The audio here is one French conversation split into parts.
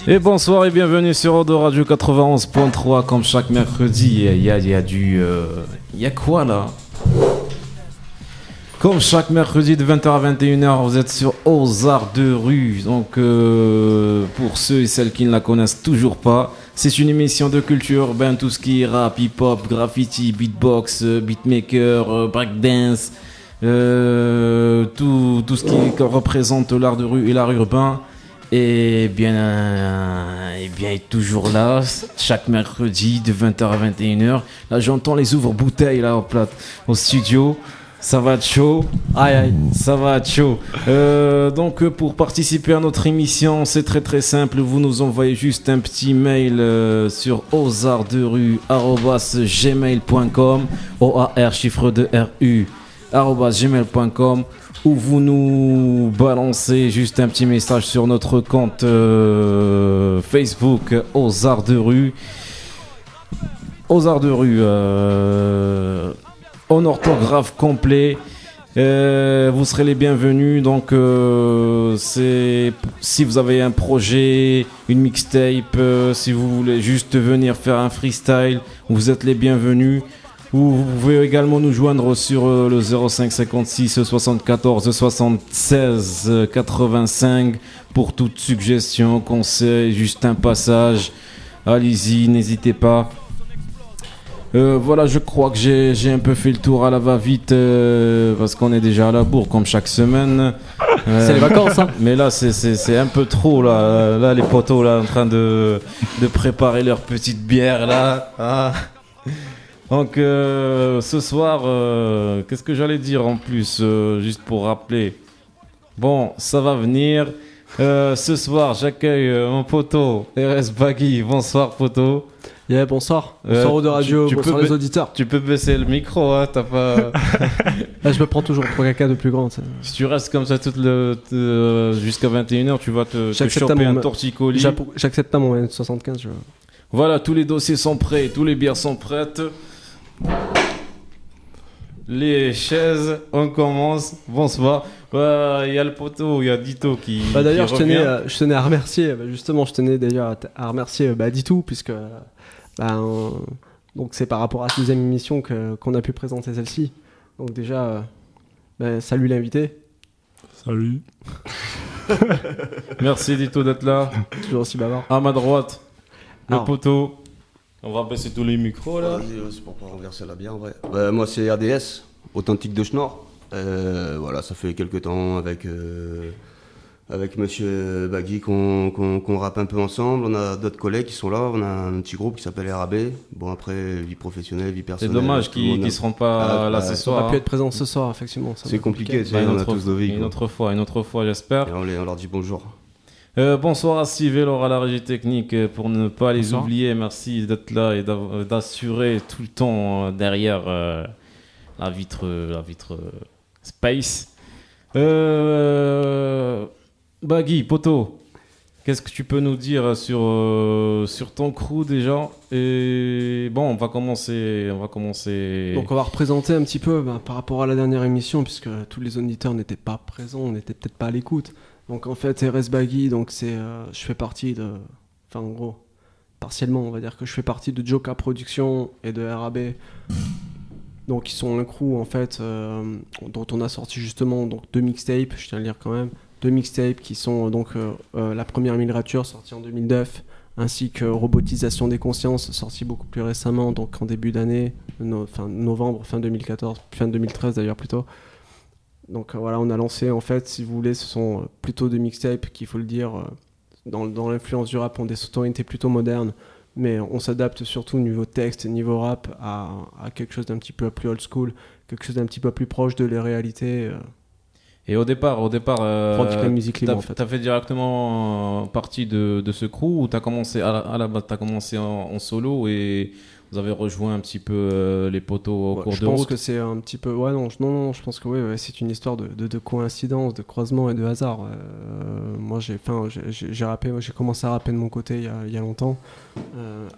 Et bonsoir et bienvenue sur Odo Radio 91.3. Comme chaque mercredi, il y a du... Il y a quoi là? Comme chaque mercredi de 20h à 21h, vous êtes sur Aux Arts de Rue. Donc pour ceux et celles qui ne la connaissent toujours pas, c'est une émission de culture urbaine, tout ce qui est rap, hip-hop, graffiti, beatbox, beatmaker, breakdance, tout ce qui représente l'art de rue et l'art urbain. Et bien, il est toujours là, chaque mercredi de 20h à 21h. Là, j'entends les ouvre-bouteilles là au studio. Ça va être chaud. Aïe aïe, ça va être chaud. Donc pour participer à notre émission, c'est très très simple. Vous nous envoyez juste un petit mail sur ausartsderue@gmail.com, OAR chiffre de RU @gmail.com, ou vous nous balancez juste un petit message sur notre compte Facebook Aux Arts de Rue. Aux Arts de Rue. En orthographe complet, vous serez les bienvenus. Donc si vous avez un projet, une mixtape, si vous voulez juste venir faire un freestyle, vous êtes les bienvenus. Vous pouvez également nous joindre sur le 05 56 74 76 85 pour toute suggestion, conseil, juste un passage. Allez-y, n'hésitez pas. Voilà, je crois que j'ai un peu fait le tour à la va-vite parce qu'on est déjà à la bourre comme chaque semaine. C'est les vacances, hein. Mais là, c'est un peu trop là. Là, les potos là en train de préparer leur petite bière là. Ah. Donc ce soir, qu'est-ce que j'allais dire en plus, juste pour rappeler. Bon, ça va venir. Ce soir, j'accueille mon poteau RS Baggy. Bonsoir poteau. Yeah, bonsoir. Bonsoir Odo Radio, bonsoir les auditeurs. Tu peux baisser le micro, hein, t'as pas... Là, je me prends toujours pour quelqu'un de plus grand. Ça. Si tu restes comme ça jusqu'à 21h, tu vas te choper un torticolis. J'accepte pas mon 75. Voilà, tous les dossiers sont prêts, tous les bières sont prêtes. Les chaises, on commence. Bonsoir. Il y a le poteau, il y a Dito qui. D'ailleurs, qui je tenais à remercier. Justement, je tenais déjà à remercier Dito, puisque donc c'est par rapport à la deuxième émission qu'on a pu présenter celle-ci. Donc déjà, salut l'invité. Salut. Merci Dito d'être là. Toujours aussi bavard. À ma droite, le poteau. On va baisser tous les micros là. C'est pour pas renverser la bière en vrai. Moi c'est ADS, authentique de Schnorr. Voilà, ça fait quelques temps avec Monsieur Baggy qu'on rappe un peu ensemble. On a d'autres collègues qui sont là. On a un petit groupe qui s'appelle RAB. Bon après, vie professionnelle, vie personnelle. C'est dommage qu'ils ne seront pas là ce soir. On n'a pu être présent ce soir, effectivement. C'est compliqué, on a tous nos vies. Une autre fois j'espère. Et on leur dit bonjour. Bonsoir à Steve et Laura à la régie technique pour ne pas les oublier. Merci d'être là et d'assurer tout le temps derrière la vitre Space. Baggy, poto, qu'est-ce que tu peux nous dire sur ton crew déjà? Et bon, on va commencer. Donc on va représenter un petit peu par rapport à la dernière émission, puisque tous les auditeurs n'étaient pas présents, on n'était peut-être pas à l'écoute. Donc en fait, RS Baggy, donc je fais partie de... Enfin en gros, partiellement on va dire que je fais partie de Joka Productions et de RAB. Donc ils sont un crew en fait dont on a sorti justement donc 2 mixtapes, je tiens à le dire quand même. 2 mixtapes qui sont donc la première Migrature sortie en 2009, ainsi que Robotisation des consciences sortie beaucoup plus récemment, donc en début d'année, novembre, fin 2014, fin 2013 d'ailleurs plutôt. Donc voilà, on a lancé en fait, si vous voulez, ce sont plutôt des mixtapes qu'il faut le dire, dans l'influence du rap, ont des sonorités plutôt modernes, mais on s'adapte surtout niveau texte et niveau rap à quelque chose d'un petit peu plus old school, quelque chose d'un petit peu plus proche de la réalité. Et au départ, musique libre, t'as fait directement partie de ce crew, ou t'as commencé à la base, t'as commencé en solo et vous avez rejoint un petit peu les poteaux au cours de route? Je pense que c'est un petit peu... non, je pense que c'est une histoire de coïncidence, de croisement et de hasard. Moi, j'ai rappé, j'ai commencé à rapper de mon côté il y a longtemps.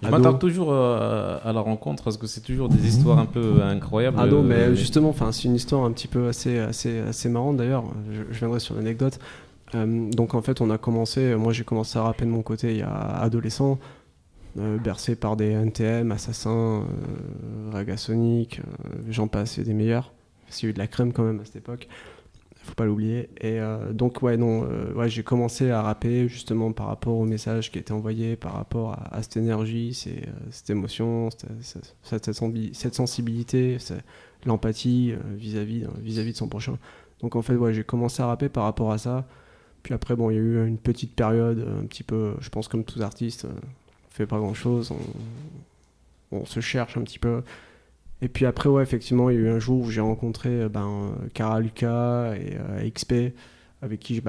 Je m'attends toujours à la rencontre, parce que c'est toujours des histoires un peu incroyables. Mais justement, c'est une histoire un petit peu assez marrante d'ailleurs. Je viendrai sur l'anecdote. Donc en fait, moi j'ai commencé à rapper de mon côté il y a adolescent, bercé par des NTM, Assassin, Ragasonic, j'en passe et des meilleurs. Parce qu'il y a eu de la crème quand même à cette époque, faut pas l'oublier. Et donc j'ai commencé à rapper justement par rapport au message qui était envoyé, par rapport à cette énergie, cette émotion, cette sensibilité, l'empathie vis-à-vis de son prochain. Donc en fait, j'ai commencé à rapper par rapport à ça. Puis après, il y a eu une petite période, un petit peu, je pense comme tous artistes, on fait pas grand-chose, on se cherche un petit peu. Et puis après, effectivement, il y a eu un jour où j'ai rencontré Cara Luca et XP, avec qui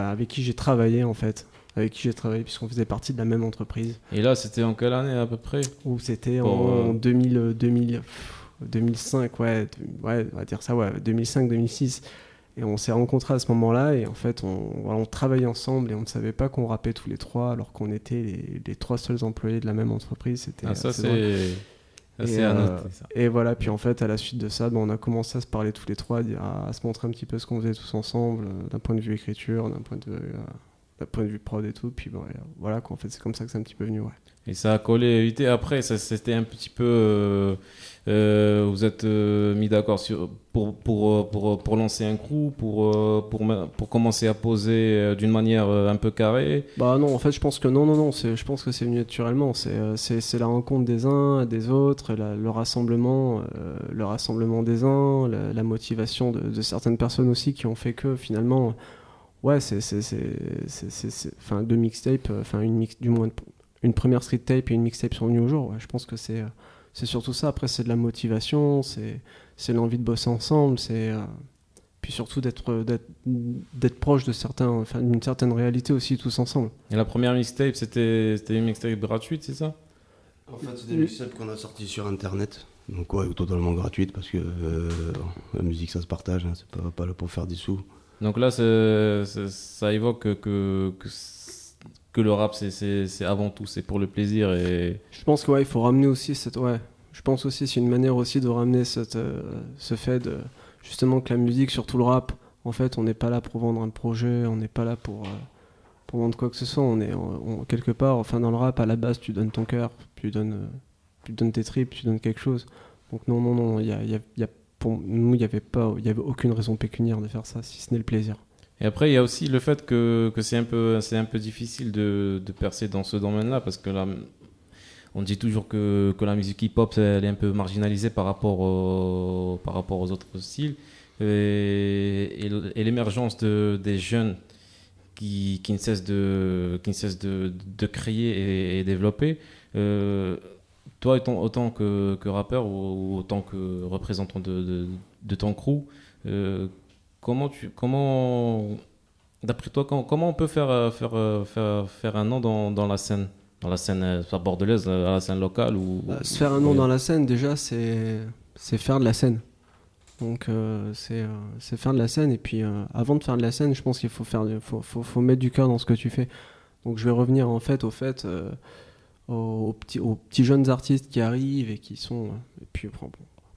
j'ai travaillé en fait. Puisqu'on faisait partie de la même entreprise. Et là, c'était en quelle année à peu près? Ou c'était en 2005, on va dire ça, 2005-2006. Et on s'est rencontrés à ce moment-là, et en fait, on travaillait ensemble, et on ne savait pas qu'on rappait tous les trois, alors qu'on était les trois seuls employés de la même entreprise. C'était ça, c'est à noter, ça. Et voilà, puis en fait, à la suite de ça, on a commencé à se parler tous les trois, à se montrer un petit peu ce qu'on faisait tous ensemble, d'un point de vue écriture, d'un point de vue prod et tout. Puis voilà, en fait, c'est comme ça que c'est un petit peu venu, ouais. Et ça a collé vite. Après, c'était un petit peu. Vous êtes mis d'accord pour lancer un crew, pour commencer à poser d'une manière un peu carrée. Bah non, en fait, je pense que non. Je pense que c'est venu naturellement. C'est la rencontre des uns, des autres, le rassemblement des uns, la motivation de certaines personnes aussi qui ont fait que finalement, ouais, deux mixtapes, du moins une première street tape et une mixtape sont venues au jour. Ouais. Je pense que c'est surtout ça. Après, c'est de la motivation, c'est l'envie de bosser ensemble, puis surtout d'être proche d'une certaine réalité aussi tous ensemble. Et la première mixtape, c'était une mixtape gratuite, c'est ça? En fait, c'est des mixtapes qu'on a sorties sur internet. Donc totalement gratuite, parce que la musique ça se partage, hein, c'est pas là pour faire des sous. Donc là, ça évoque que le rap, c'est avant tout, c'est pour le plaisir. Et je pense qu'il faut ramener aussi je pense aussi c'est une manière aussi de ramener ce fait de justement que la musique, surtout le rap, en fait, on n'est pas là pour vendre un projet, on n'est pas là pour vendre quoi que ce soit. Quelque part, enfin dans le rap, à la base, tu donnes ton cœur, tu donnes tes tripes, tu donnes quelque chose. Donc non, pour nous, il y avait aucune raison pécuniaire de faire ça, si ce n'est le plaisir. Et après, il y a aussi le fait que c'est un peu difficile de percer dans ce domaine-là, parce que là, on dit toujours que la musique hip-hop, elle est un peu marginalisée par rapport aux autres styles. Et l'émergence des jeunes qui ne cessent de créer et développer. Toi, autant que rappeur ou autant que représentant de ton crew, d'après toi, comment on peut faire un nom dans la scène bordelaise, à la scène locale se faire un nom dans la scène, déjà, c'est faire de la scène. Donc c'est faire de la scène, et puis avant de faire de la scène, je pense qu'il faut mettre du cœur dans ce que tu fais. Donc je vais revenir en fait aux petits jeunes artistes qui arrivent et qui sont et puis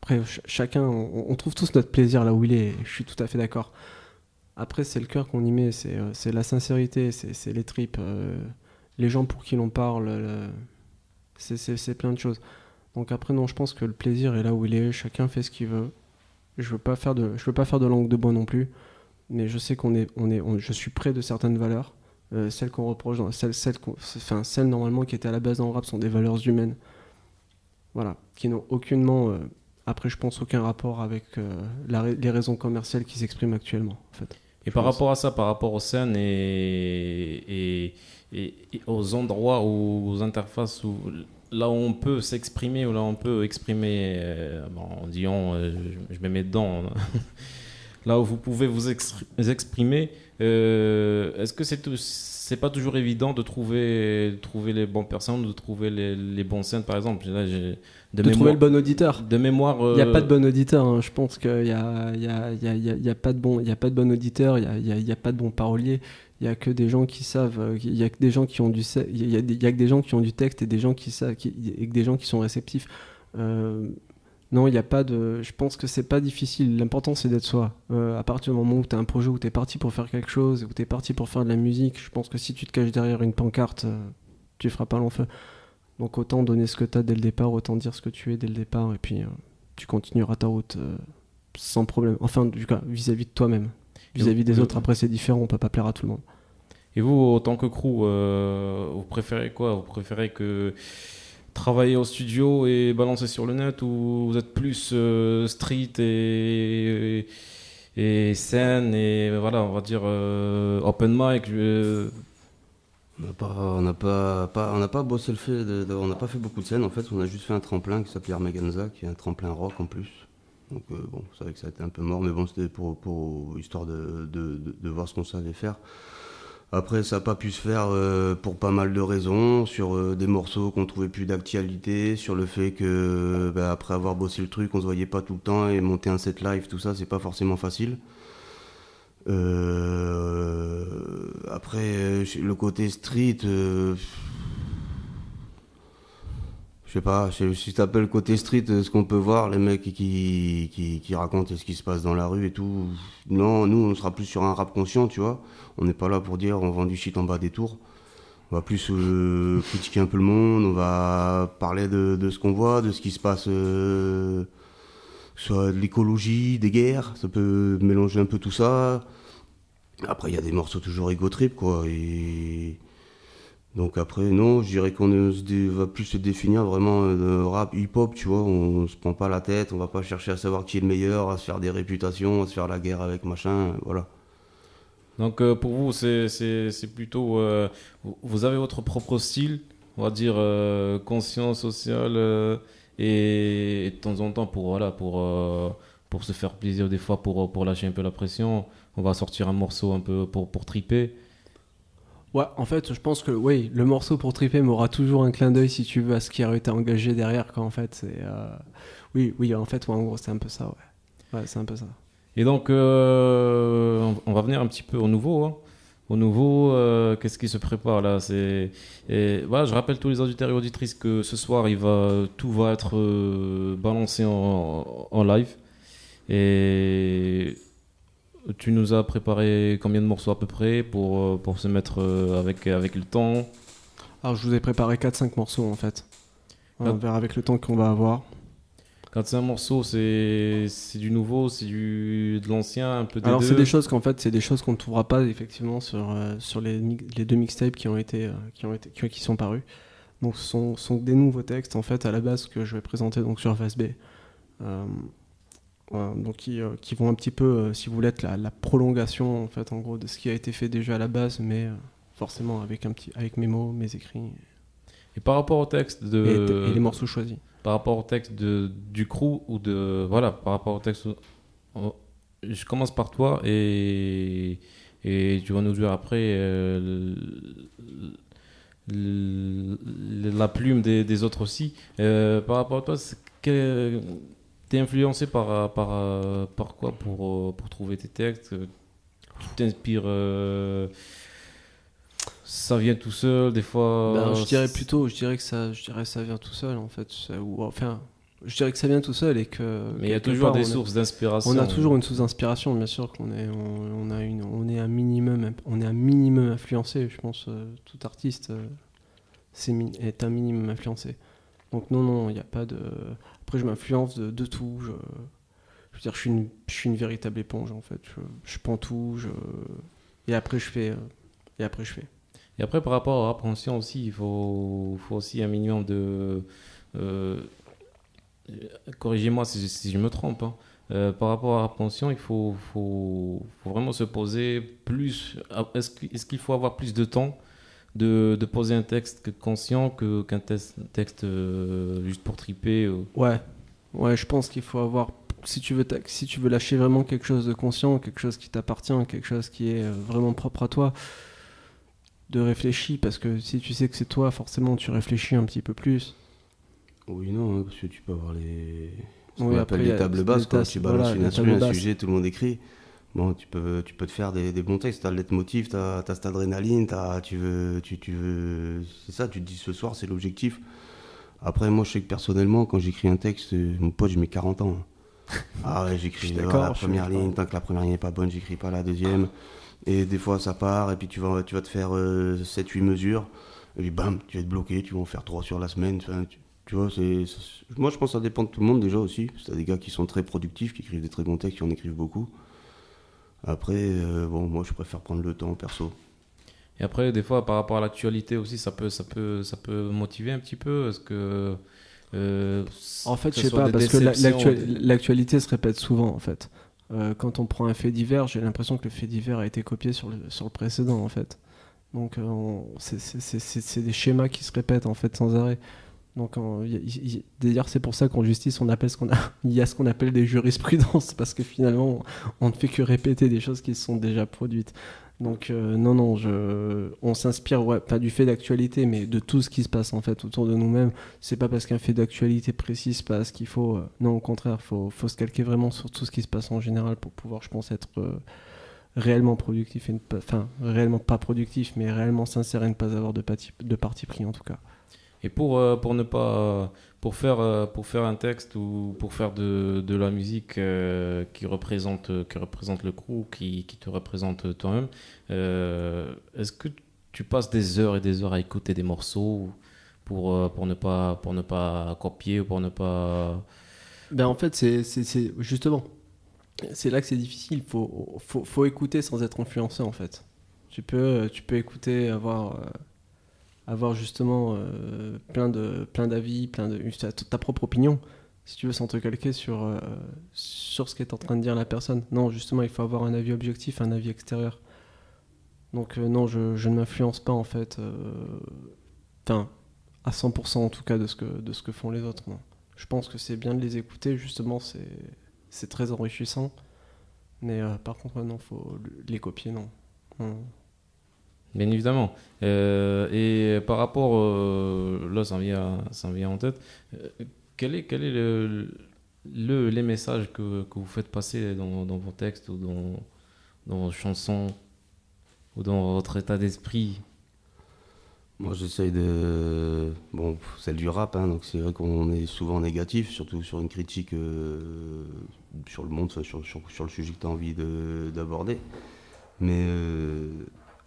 après chacun on trouve tous notre plaisir là où il est, je suis tout à fait d'accord. Après c'est le cœur qu'on y met, c'est la sincérité, c'est les tripes, les gens pour qui l'on parle, c'est plein de choses. Donc après non, je pense que le plaisir est là où il est, chacun fait ce qu'il veut. Je veux pas faire de langue de bois non plus, mais je sais je suis près de certaines valeurs. Celles qu'on reproche, celles normalement qui étaient à la base dans le rap sont des valeurs humaines, voilà, qui n'ont aucunement, après je pense aucun rapport avec les raisons commerciales qui s'expriment actuellement en fait. Et par rapport à ça, par rapport aux scènes et aux endroits ou aux interfaces là où on peut s'exprimer ou là où on peut exprimer, je me mets dedans. Là où vous pouvez vous exprimer, est-ce que c'est pas toujours évident de trouver les bonnes personnes, de trouver les bonnes scènes, par exemple? Là, trouver le bon auditeur. De mémoire, il n'y a pas de bon auditeur. Hein. Je pense qu'il y a pas de bon auditeur. Il y a pas de bon parolier. Il y a que des gens qui savent. Il y a que des gens qui ont il y a que des gens qui ont du texte et des gens qui savent et que des gens qui sont réceptifs. Non, il n'y a pas de. Je pense que c'est pas difficile. L'important, c'est d'être soi. À partir du moment où tu as un projet, où tu es parti pour faire quelque chose, où tu es parti pour faire de la musique, je pense que si tu te caches derrière une pancarte, tu feras pas long feu. Donc autant donner ce que tu as dès le départ, autant dire ce que tu es dès le départ, et puis tu continueras ta route sans problème. Enfin, du cas, vis-à-vis de toi-même. Vis-à-vis des autres, après, c'est différent, on peut pas plaire à tout le monde. Et vous, en tant que crew, vous préférez quoi? Vous préférez que travailler au studio et balancer sur le net, ou vous êtes plus street et scène et voilà, on va dire open mic? On n'a pas bossé le fait, on n'a pas fait beaucoup de scènes en fait, on a juste fait un tremplin qui s'appelait Armaganza, qui est un tremplin rock en plus. Donc bon, c'est vrai que ça a été un peu mort, mais bon, c'était pour histoire de voir ce qu'on savait faire. Après, ça n'a pas pu se faire pour pas mal de raisons, sur des morceaux qu'on trouvait plus d'actualité, sur le fait que après avoir bossé le truc, on se voyait pas tout le temps, et monter un set live, tout ça, c'est pas forcément facile. Après, le côté street, je sais pas, si t'appelles le côté street, ce qu'on peut voir, les mecs qui racontent ce qui se passe dans la rue et tout. Non, nous, on sera plus sur un rap conscient, tu vois. On n'est pas là pour dire on vend du shit en bas des tours. On va plus critiquer un peu le monde, on va parler de ce qu'on voit, de ce qui se passe, soit de l'écologie, des guerres, ça peut mélanger un peu tout ça. Après, il y a des morceaux toujours ego trip, quoi. Et donc après, non, je dirais qu'on va plus se définir vraiment de rap hip-hop, tu vois. On se prend pas la tête, on va pas chercher à savoir qui est le meilleur, à se faire des réputations, à se faire la guerre avec machin, voilà. Donc pour vous, c'est plutôt vous avez votre propre style, on va dire conscient, social, et de temps en temps pour se faire plaisir, des fois pour lâcher un peu la pression, on va sortir un morceau un peu pour triper. Ouais, en fait, je pense que oui, le morceau pour triper m'aura toujours un clin d'œil, si tu veux, à ce qui aurait été engagé derrière, quand en fait c'est oui, en fait, ouais, en gros, c'est un peu ça, ouais. Ouais, c'est un peu ça. Et donc on va venir un petit peu au nouveau, hein. Au nouveau, qu'est-ce qui se prépare là? Voilà, je rappelle tous les auditeurs et auditrices que ce soir, tout va être balancé en live. Et tu nous as préparé combien de morceaux à peu près pour se mettre avec le temps? Alors, je vous ai préparé 4-5 morceaux, en fait. On verra avec le temps qu'on va avoir. 4-5 morceaux, c'est du nouveau, c'est de l'ancien, un peu des Alors, deux. c'est des choses c'est des choses qu'on ne trouvera pas effectivement sur les deux mixtapes qui sont parus. Donc, ce sont des nouveaux textes, en fait, à la base, que je vais présenter donc sur Phase B. Donc qui vont un petit peu, si vous voulez, être la prolongation, en fait, en gros, de ce qui a été fait déjà à la base, mais forcément avec mes mots, mes écrits. Et par rapport au texte et les morceaux choisis. Par rapport au texte du crew par rapport au texte, je commence par toi et tu vas nous dire après la plume des autres aussi. Par rapport à toi, t'es influencé par quoi pour trouver tes textes? Tu t'inspires, ça vient tout seul des fois? Je dirais que ça vient tout seul, en fait. Je dirais que ça vient tout seul et que. Mais il y a toujours des sources d'inspiration. On a toujours une source d'inspiration, bien sûr on est un minimum influencé. Je pense tout artiste est un minimum influencé. Donc non, il n'y a pas de. Après, je m'influence de tout. Je veux dire, je suis une véritable éponge, en fait. Je prends tout, et après je fais. Et après, par rapport à l'appréhension aussi, il faut aussi un minimum de. Corrigez-moi si je me trompe, hein. Par rapport à l'appréhension, il faut vraiment se poser plus. Est-ce qu'il faut avoir plus de temps de poser un texte conscient qu'un texte juste pour triper? Ouais, je pense qu'il faut avoir. Si tu veux lâcher vraiment quelque chose de conscient, quelque chose qui t'appartient, quelque chose qui est vraiment propre à toi, de réfléchir, parce que si tu sais que c'est toi, forcément tu réfléchis un petit peu plus. Oui, non, parce que tu peux avoir ce qu'on appelle les tables basses, quand tu balances un sujet, tout le monde écrit. Bon, tu peux te faire des bons textes, t'as le leitmotiv, t'as cette adrénaline, tu veux, c'est ça, tu te dis ce soir c'est l'objectif. Après, moi, je sais que personnellement, quand j'écris un texte, mon pote, je mets 40 ans. Ah ouais, j'écris la première ligne, tant que la première ligne n'est pas bonne, j'écris pas la deuxième. Et des fois, ça part, et puis tu vas te faire 7-8 mesures, et puis bam, tu vas être bloqué, tu vas en faire 3 sur la semaine. Tu vois, moi, je pense que ça dépend de tout le monde déjà aussi. C'est des gars qui sont très productifs, qui écrivent des très bons textes, qui en écrivent beaucoup. Après, moi, je préfère prendre le temps, perso. Et après, des fois, par rapport à l'actualité aussi, ça peut motiver un petit peu. Est-ce que en fait, je sais pas, parce que l'actualité se répète souvent, en fait. Quand on prend un fait divers, j'ai l'impression que le fait divers a été copié sur le précédent, en fait. Donc, c'est des schémas qui se répètent, en fait, sans arrêt. Donc, d'ailleurs, c'est pour ça qu'en justice, il y a ce qu'on appelle des jurisprudences, parce que finalement, on ne fait que répéter des choses qui sont déjà produites. Donc on s'inspire pas du fait d'actualité, mais de tout ce qui se passe en fait autour de nous-mêmes. C'est pas parce qu'un fait d'actualité précis se passe qu'il faut non, au contraire, faut se calquer vraiment sur tout ce qui se passe en général pour pouvoir, je pense, être réellement productif réellement pas productif, mais réellement sincère et ne pas avoir de parti pris en tout cas. Et pour ne pas pour faire un texte ou pour faire de la musique qui représente le crew, qui te représente toi-même, est-ce que tu passes des heures et des heures à écouter des morceaux pour ne pas copier ou pour ne pas... Ben en fait c'est justement, c'est là que c'est difficile. Faut écouter sans être influencé en fait. Tu peux écouter, avoir justement plein d'avis, ta propre opinion, si tu veux, sans te calquer sur ce qu'est en train de dire la personne. Non, justement, il faut avoir un avis objectif, un avis extérieur. Donc non, je ne m'influence pas en fait, à 100% en tout cas de ce que font les autres. Non. Je pense que c'est bien de les écouter, justement, c'est très enrichissant. Mais par contre, non, faut les copier, non. Bien évidemment. Et par rapport, là, ça me vient en tête. Quel est les messages que vous faites passer dans vos textes ou dans vos chansons ou dans votre état d'esprit? Moi, j'essaye de... Bon, celle du rap, hein, donc c'est vrai qu'on est souvent négatif, surtout sur une critique sur le monde, sur le sujet que tu as envie d'aborder. Mais...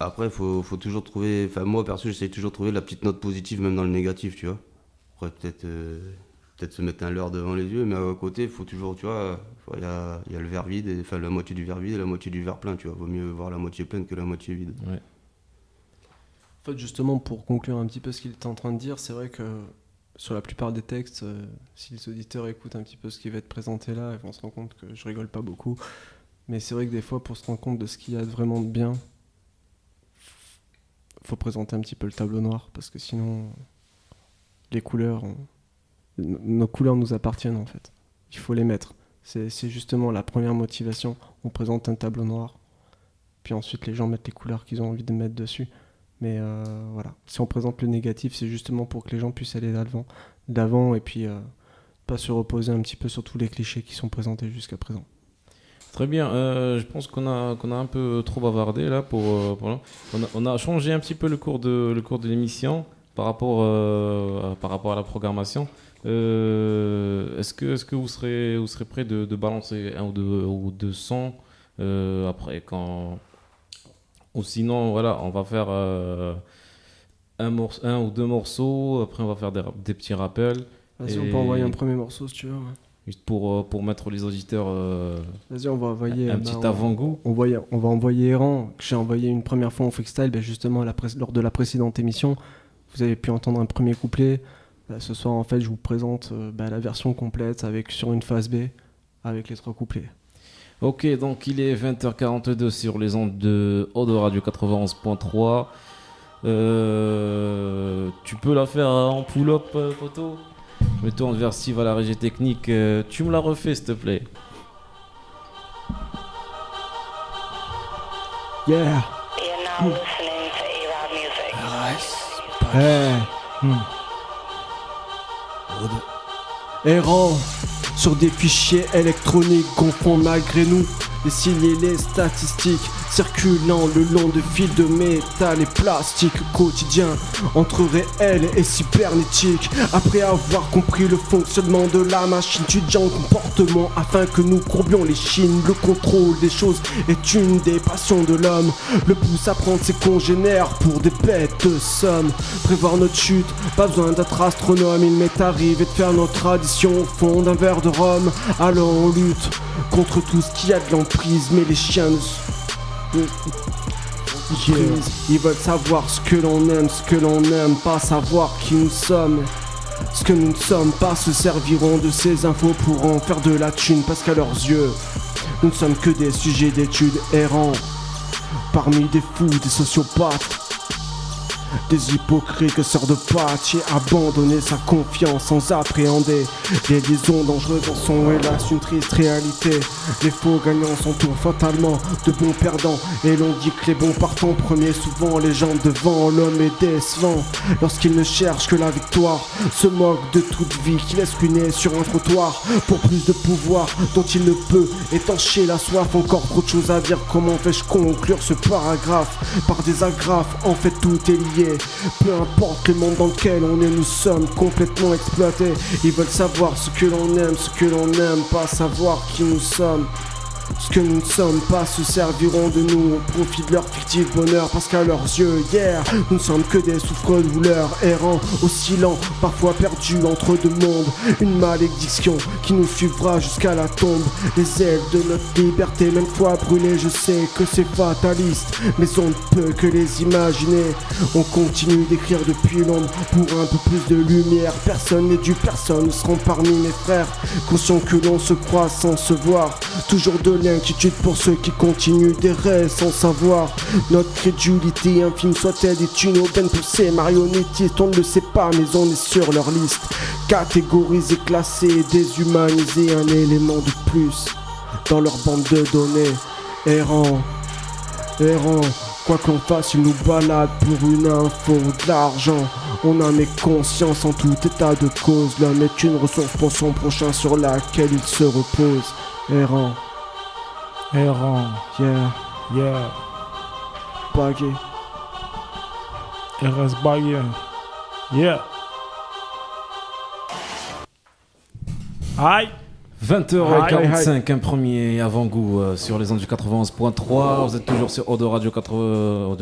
Après, il faut toujours trouver... Enfin, moi, perso, j'essaie toujours de trouver la petite note positive, même dans le négatif, tu vois. Après, peut-être se mettre un leurre devant les yeux, mais à côté, il faut toujours, tu vois... Il y a le verre vide, enfin, la moitié du verre vide et la moitié du verre plein, tu vois. Vaut mieux voir la moitié pleine que la moitié vide. Ouais. En fait, justement, pour conclure un petit peu ce qu'il était en train de dire, c'est vrai que sur la plupart des textes, si les auditeurs écoutent un petit peu ce qui va être présenté là, ils vont se rendre compte que je rigole pas beaucoup. Mais c'est vrai que des fois, pour se rendre compte de ce qu'il y a vraiment de bien, faut présenter un petit peu le tableau noir, parce que sinon les couleurs nos couleurs nous appartiennent en fait, il faut les mettre, c'est justement la première motivation. On présente un tableau noir, puis ensuite les gens mettent les couleurs qu'ils ont envie de mettre dessus, mais voilà, si on présente le négatif, c'est justement pour que les gens puissent aller d'avant et puis pas se reposer un petit peu sur tous les clichés qui sont présentés jusqu'à présent. Très bien, je pense qu'on a un peu trop bavardé là on a changé un petit peu le cours de l'émission par rapport à la programmation. Est-ce que vous serez prêt de balancer un ou deux sons après quand, ou sinon voilà, on va faire un ou deux morceaux, après on va faire des petits rappels. Vas-y, on peut envoyer un premier morceau si tu veux. Ouais. Juste pour mettre les auditeurs vas-y, on va envoyer un petit avant-goût. On va envoyer Errant, que j'ai envoyé une première fois en freestyle, justement lors de la précédente émission. Vous avez pu entendre un premier couplet. Ce soir, en fait, je vous présente la version complète sur une phase B avec les 3 couplets. Ok, donc il est 20h42 sur les ondes de Odo Radio 91.3. Tu peux la faire en pull-up, photo? Je me tourne vers Steve à la régie technique. Tu me la refais, s'il te plaît. Yeah. You're now listening to A-Rod Music. Errant sur des fichiers électroniques, confond malgré nous les signes et les statistiques. circulant le long de fils de métal et plastique quotidien, entre réel et cybernétique. Après avoir compris le fonctionnement de la machine, étudiant le comportement afin que nous courbions les chines. Le contrôle des choses est une des passions de l'homme, le pousse à prendre ses congénères pour des bêtes de somme. Prévoir notre chute, pas besoin d'être astronome, il m'est arrivé de faire notre tradition au fond d'un verre de rhum. Alors on lutte contre tout ce qui a de l'emprise, mais les chiens ils veulent savoir ce que l'on aime, ce que l'on n'aime pas, savoir qui nous sommes. Ce que nous ne sommes pas, se serviront de ces infos pour en faire de la thune, parce qu'à leurs yeux, nous ne sommes que des sujets d'études errants, parmi des fous, des sociopathes, des hypocrites sœurs de patch, et abandonner sa confiance sans appréhender les liaisons dangereuses en sont hélas une triste réalité. Les faux gagnants sont tout fatalement de bons perdants, et l'on dit que les bons partent en premier. Souvent les gens devant, l'homme est décevant lorsqu'il ne cherche que la victoire, se moque de toute vie qui laisse ruiner sur un trottoir pour plus de pouvoir dont il ne peut étancher la soif. Encore trop de choses à dire, comment vais-je conclure ce paragraphe par des agrafes? En fait tout est lié, peu importe le monde dans lequel on est, nous sommes complètement exploités. Ils veulent savoir ce que l'on aime, ce que l'on n'aime pas, savoir qui nous sommes. Ce que nous ne sommes pas, se serviront de nous au profit de leur fictif bonheur, parce qu'à leurs yeux, yeah, nous ne sommes que des souffres-douleurs errants, oscillants, parfois perdus entre deux mondes. Une malédiction qui nous suivra jusqu'à la tombe. Les ailes de notre liberté, même fois brûlées, je sais que c'est fataliste, mais on ne peut que les imaginer. On continue d'écrire depuis l'ombre pour un peu plus de lumière. Personne n'est dû, personne ne seront parmi mes frères, conscients que l'on se croit sans se voir. Toujours de l'inquiétude pour ceux qui continuent d'errer sans savoir. Notre crédulité infime soit-elle est une aubaine pour ces marionnettistes. On ne le sait pas mais on est sur leur liste. Catégorisés, classés, déshumanisés, un élément de plus dans leur bande de données. Errant, quoi qu'on fasse ils nous baladent pour une info, de l'argent. On en est conscience en tout état de cause. L'homme est une ressource pour son prochain sur laquelle il se repose. Errant, yeah, Baggy, RS Baggy, yeah. Aïe. 20h45, un premier avant-goût sur les ondes du 91.3. Vous êtes toujours sur Odo Radio 80.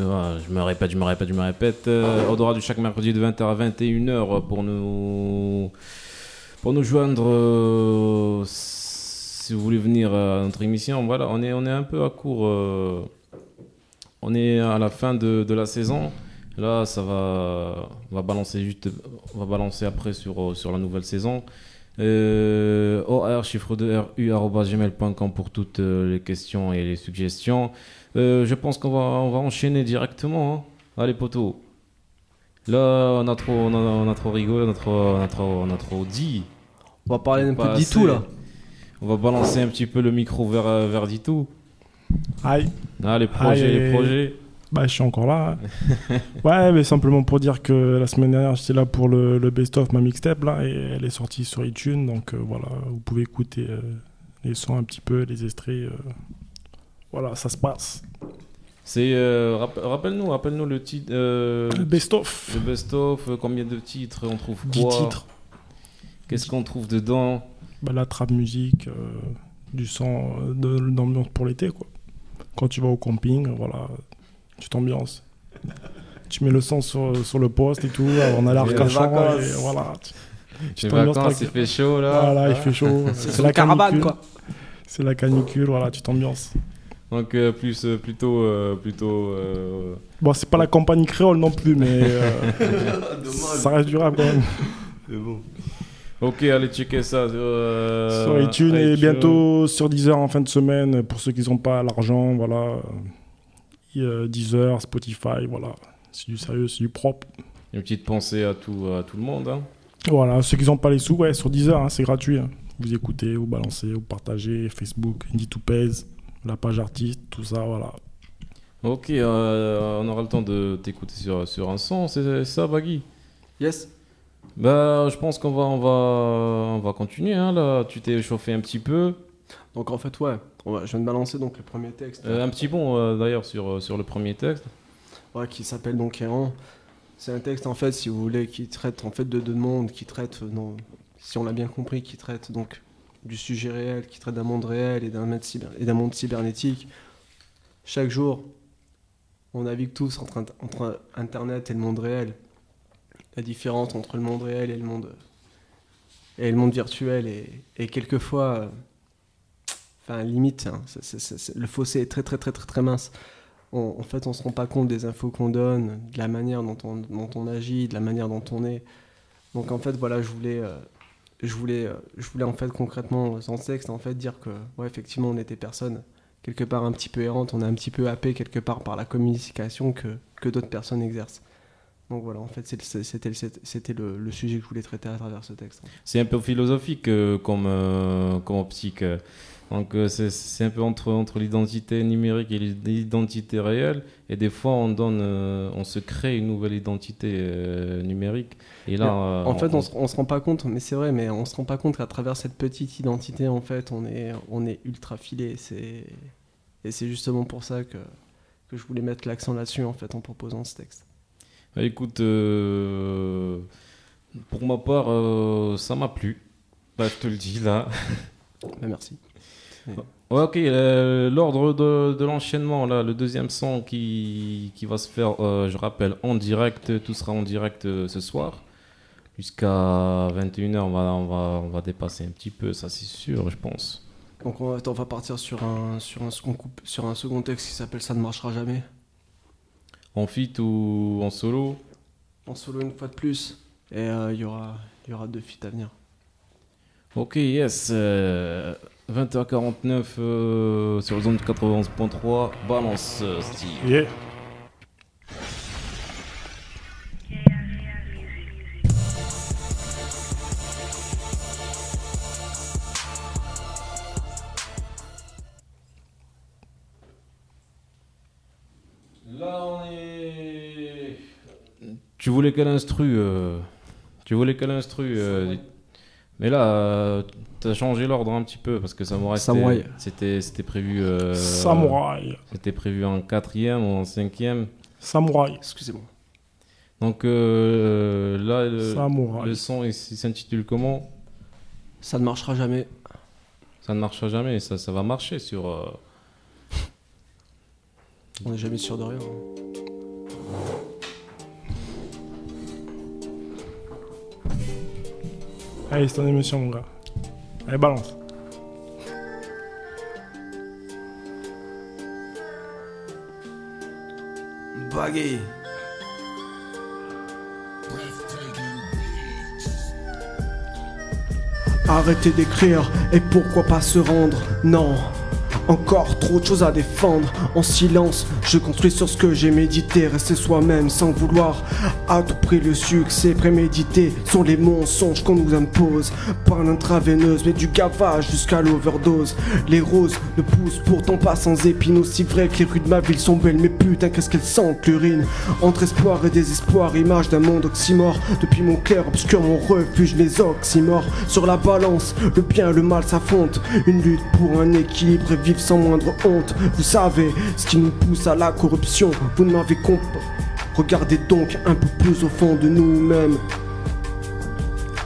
Je me répète. Odo Radio chaque mercredi de 20h à 21h pour nous joindre. Si vous voulez venir à notre émission, voilà, on est un peu à court. On est à la fin de la saison. Là, on va balancer après sur la nouvelle saison. OR chiffre de RU@gmail.com pour toutes les questions et les suggestions. Je pense qu'on va enchaîner directement. Hein. Allez poteau. Là, on a trop rigolé, on a trop dit. on va parler un peu d'Itou là. On va balancer un petit peu le micro vers Ditou. Aïe. Ah, les projets. Bah, je suis encore là. Hein. Ouais, mais simplement pour dire que la semaine dernière, j'étais là pour le best-of, ma mixtape, là, et elle est sortie sur iTunes. Donc voilà, vous pouvez écouter les sons un petit peu, les extraits. Voilà, ça se passe. C'est rappelle-nous le titre. Le best-of. Le best-of, combien de titres on trouve quoi 10 titres. Qu'est-ce qu'on trouve dedans? Bah, la trap musique, du son, de l'ambiance pour l'été, quoi. Quand tu vas au camping, voilà, tu t'ambiances. Tu mets le son sur le poste et tout, on a l'Arcachon et voilà. Tu t'ambiances, il fait chaud là. Voilà, il fait chaud. C'est la caravane quoi. C'est la canicule, voilà, tu t'ambiances. Donc plutôt. Bon, c'est pas la campagne créole non plus, mais ça reste durable quand même. C'est bon. Ok, allez checker ça sur iTunes et bientôt sur Deezer en fin de semaine pour ceux qui n'ont pas l'argent, voilà. Deezer, Spotify, voilà. C'est du sérieux, c'est du propre. Une petite pensée à tout le monde. Hein. Voilà, ceux qui n'ont pas les sous, ouais, sur Deezer, hein, c'est gratuit. Hein. Vous écoutez, vous balancez, vous partagez, Facebook, Indie2Pèse, la page artiste, tout ça, voilà. Ok, on aura le temps de t'écouter sur un son, c'est ça, Baggy? Yes. Bah, je pense qu'on va continuer. Hein, là, tu t'es chauffé un petit peu. Donc en fait, ouais, je viens de balancer donc le premier texte. Un petit bon d'ailleurs sur le premier texte. Ouais, qui s'appelle donc Errant. C'est un texte en fait, si vous voulez, qui traite en fait de deux mondes, qui traite, si on l'a bien compris, qui traite donc du sujet réel, qui traite d'un monde réel et d'un monde cybernétique. Chaque jour, on navigue tous entre Internet et le monde réel. La différence entre le monde réel et le monde virtuel et quelquefois, limite, hein, le fossé est très très très très très mince. En fait, on se rend pas compte des infos qu'on donne, de la manière dont on agit, de la manière dont on est. Donc en fait, voilà, je voulais en fait concrètement dans ce texte en fait dire que effectivement on était personne quelque part un petit peu errante, on est un petit peu happé quelque part par la communication que d'autres personnes exercent. Donc voilà, en fait, c'était le sujet que je voulais traiter à travers ce texte. C'est un peu philosophique comme optique. Donc c'est un peu entre l'identité numérique et l'identité réelle. Et des fois, on se crée une nouvelle identité numérique. Et là, en fait, on se rend pas compte, mais c'est vrai, mais on se rend pas compte qu'à travers cette petite identité, en fait, on est ultra filé. Et c'est justement pour ça que je voulais mettre l'accent là-dessus, en fait, en proposant ce texte. Bah, écoute, pour ma part, ça m'a plu. Bah, je te le dis là. Bah, merci. Ouais, ok, l'ordre de l'enchaînement, là, le deuxième son qui va se faire, je rappelle, en direct, tout sera en direct ce soir. Jusqu'à 21h, on va dépasser un petit peu, ça c'est sûr, je pense. Donc on va partir sur un second texte qui s'appelle Ça ne marchera jamais. En feat ou en solo? En solo une fois de plus. Et il y aura 2 feats à venir. Ok, yes. 20h49 sur le zone 91.3. Balance, Steve. Yeah. Là, on est. Tu voulais quel instru mais là, t'as changé l'ordre un petit peu parce que Samouraï, c'était prévu. Samouraï. C'était prévu en 4e ou en 5e. Samouraï. Excusez-moi. Donc là, Samouraï. le son il s'intitule comment? Ça ne marchera jamais. Ça ne marchera jamais, ça va marcher sur. On n'est jamais sûr de rien. Allez, c'est ton émission, mon gars. Allez, balance. Baggy. Arrêtez d'écrire et pourquoi pas se rendre? Non. Encore trop de choses à défendre. En silence, je construis sur ce que j'ai médité. Rester soi-même sans vouloir à tout prix le succès prémédité sont les mensonges qu'on nous impose. Pas l'intraveineuse mais du gavage jusqu'à l'overdose. Les roses ne poussent pourtant pas sans épines. Aussi vrai que les rues de ma ville sont belles, mais putain qu'est-ce qu'elles sentent l'urine. Entre espoir et désespoir, image d'un monde oxymore. Depuis mon clair obscur, mon refuge, les oxymores. Sur la balance, le bien et le mal s'affrontent. Une lutte pour un équilibre et vivre sans moindre honte. Vous savez ce qui nous pousse à la corruption. Vous ne m'avez compris. Regardez donc un peu plus au fond de nous-mêmes.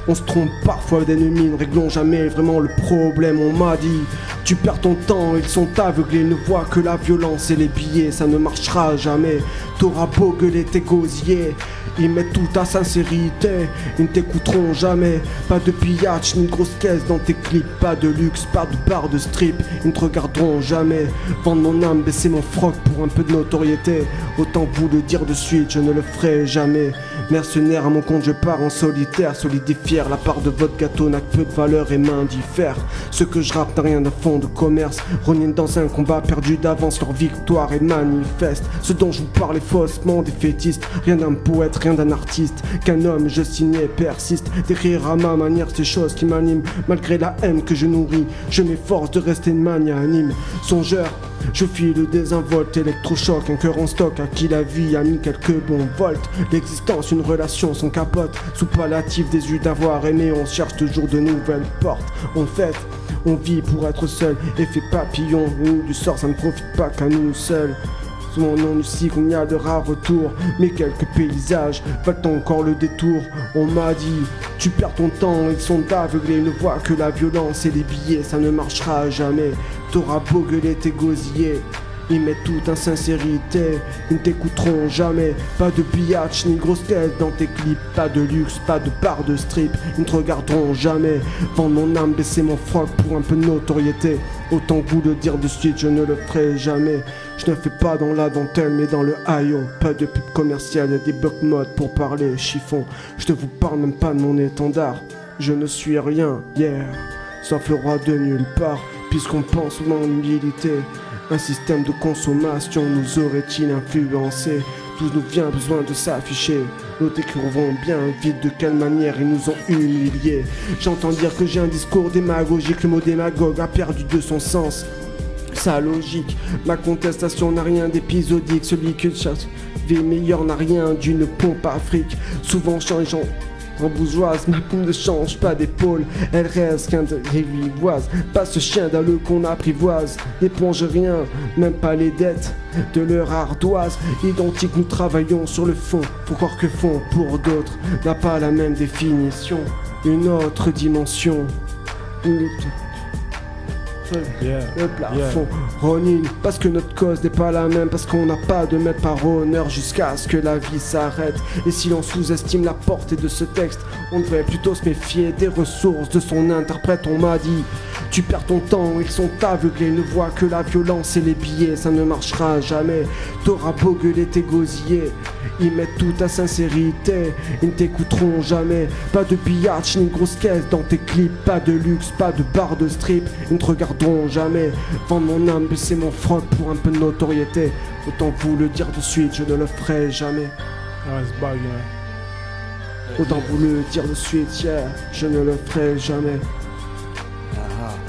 On se trompe parfois d'ennemis, ne réglons jamais vraiment le problème. On m'a dit, tu perds ton temps, ils sont aveuglés, ils ne voient que la violence et les billets. Ça ne marchera jamais, t'auras beau gueuler tes gosiers. Ils mettent toute ta sincérité, ils ne t'écouteront jamais. Pas de pillage ni de grosse caisse dans tes clips. Pas de luxe, pas de bar de strip, ils ne te regarderont jamais. Vendre mon âme, baisser mon froc pour un peu de notoriété. Autant vous le dire de suite, je ne le ferai jamais. Mercenaire à mon compte, je pars en solitaire. Solide et fier, la part de votre gâteau n'a que peu de valeur et main diffère. Ce que je rappe n'a rien d'un fond de commerce. Ronin dans un combat perdu d'avance, leur victoire est manifeste. Ce dont je vous parle est faussement défaitiste. Rien d'un poète, rien d'un artiste, qu'un homme je signais persiste. D'écrire à ma manière ces choses qui m'animent, malgré la haine que je nourris. Je m'efforce de rester magnanime, songeur. Je fuis le désinvolte, électrochoc, un cœur en stock à qui la vie a mis quelques bons volts. L'existence, une relation sans capote, sous palliatif des yeux d'avoir aimé, on cherche toujours de nouvelles portes. En fait, on vit pour être seul, effet papillon, nous du sort, ça ne profite pas qu'à nous seuls. Sous mon nom du cycle, il y a de rares retours, mais quelques paysages valent encore le détour. On m'a dit, tu perds ton temps, ils sont aveuglés, ils ne voient que la violence et les billets, ça ne marchera jamais. T'auras beau gueuler tes gosiers, ils mettent tout en sincérité, ils ne t'écouteront jamais. Pas de pillage ni grosse tête dans tes clips, pas de luxe, pas de barre de strip, ils ne te regarderont jamais. Vendre mon âme, baisser mon froc pour un peu de notoriété, autant que vous le dire de suite, je ne le ferai jamais. Je ne fais pas dans la dentelle mais dans le haillon. Pas de pub commerciale, y'a des blocs mode pour parler chiffon. Je ne vous parle même pas de mon étendard. Je ne suis rien, yeah, sauf le roi de nulle part. Puisqu'on pense souvent en humilité, un système de consommation nous aurait-il influencé? Tout nous vient besoin de s'afficher. Nous découvrons bien vite de quelle manière ils nous ont humiliés. J'entends dire que j'ai un discours démagogique. Le mot démagogue a perdu de son sens, sa logique. Ma contestation n'a rien d'épisodique. Celui que chaque vie meilleure n'a rien d'une pompe afrique. Souvent changeant en bourgeoise, ma plume ne change pas d'épaule. Elle reste qu'un de grivoise. Pas ce chien d'alleux qu'on apprivoise. N'éponge rien, même pas les dettes de leur ardoise. Identique, nous travaillons sur le fond. Faut croire que fond pour d'autres n'a pas la même définition. Une autre dimension. Le plafond, Ronin, parce que notre cause n'est pas la même, parce qu'on n'a pas de maître par honneur jusqu'à ce que la vie s'arrête. Et si l'on sous-estime la portée de ce texte, on devrait plutôt se méfier des ressources de son interprète. On m'a dit, tu perds ton temps, ils sont aveuglés, ne voient que la violence et les billets, ça ne marchera jamais. T'auras beau gueuler tes gosiers, ils mettent toute ta sincérité, ils ne t'écouteront jamais. Pas de pillage ni grosse caisse dans tes clips, pas de luxe, pas de barre de strip, ils ne te regarderont jamais. Vendre mon âme, baisser mon froc pour un peu de notoriété, autant vous le dire de suite, je ne le ferai jamais. Autant vous le dire de suite, yeah, je ne le ferai jamais.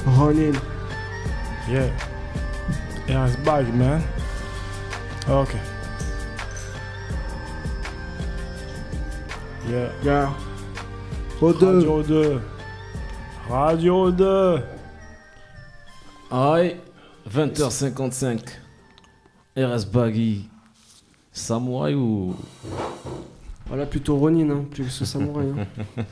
Ronin. Yeah. Yeah, it's back, man. Okay. Yeah. Yeah. O2. Radio 2. Radio 2. Aïe, 20h55. RS Baggy. Samouraï ou... Voilà, plutôt Ronin, hein, plus que Samouraï. Hein.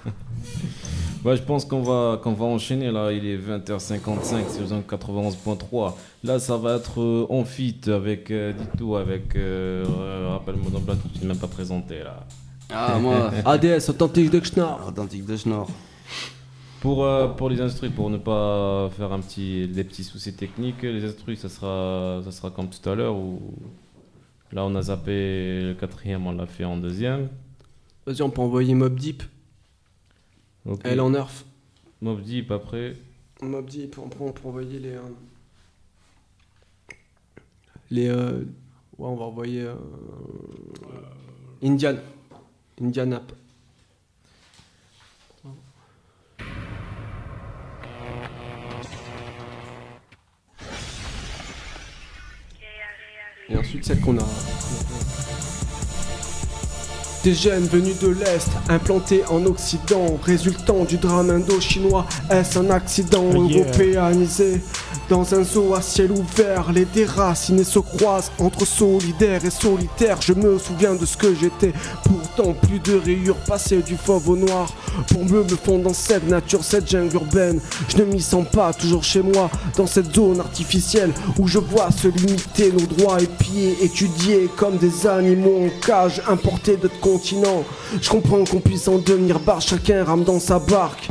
Bah, je pense qu'on va enchaîner là, il est 20h55 sur zone 91.3. Là, ça va être en feat avec Dito, avec rappelle-moi dans tu t'es même pas présenté là. Ah, moi, ADS, Authentique de Schnorr. Authentique de Schnorr. Pour les instrus, pour ne pas faire des petits soucis techniques, les instrus, ça sera comme tout à l'heure où là on a zappé le quatrième, on l'a fait en deuxième. Vas-y, on peut envoyer Mob Deep. Okay. Elle en nerf. Mob Deep après. Mob Deep, on peut envoyer ouais, on va envoyer Indian App. Et ensuite celle qu'on a. Des jeunes venus de l'Est, implantés en Occident, résultant du drame indo-chinois, est-ce un accident européanisé? Dans un zoo à ciel ouvert, les déracinés se croisent entre solidaires et solitaires. Je me souviens de ce que j'étais, pourtant plus de rayures passées du fauve au noir. Pour mieux me fondre dans cette nature, cette jungle urbaine, je ne m'y sens pas toujours chez moi. Dans cette zone artificielle où je vois se limiter nos droits et pieds étudiés comme des animaux en cage, importés d'autres continents. Je comprends qu'on puisse en devenir barre, chacun rame dans sa barque.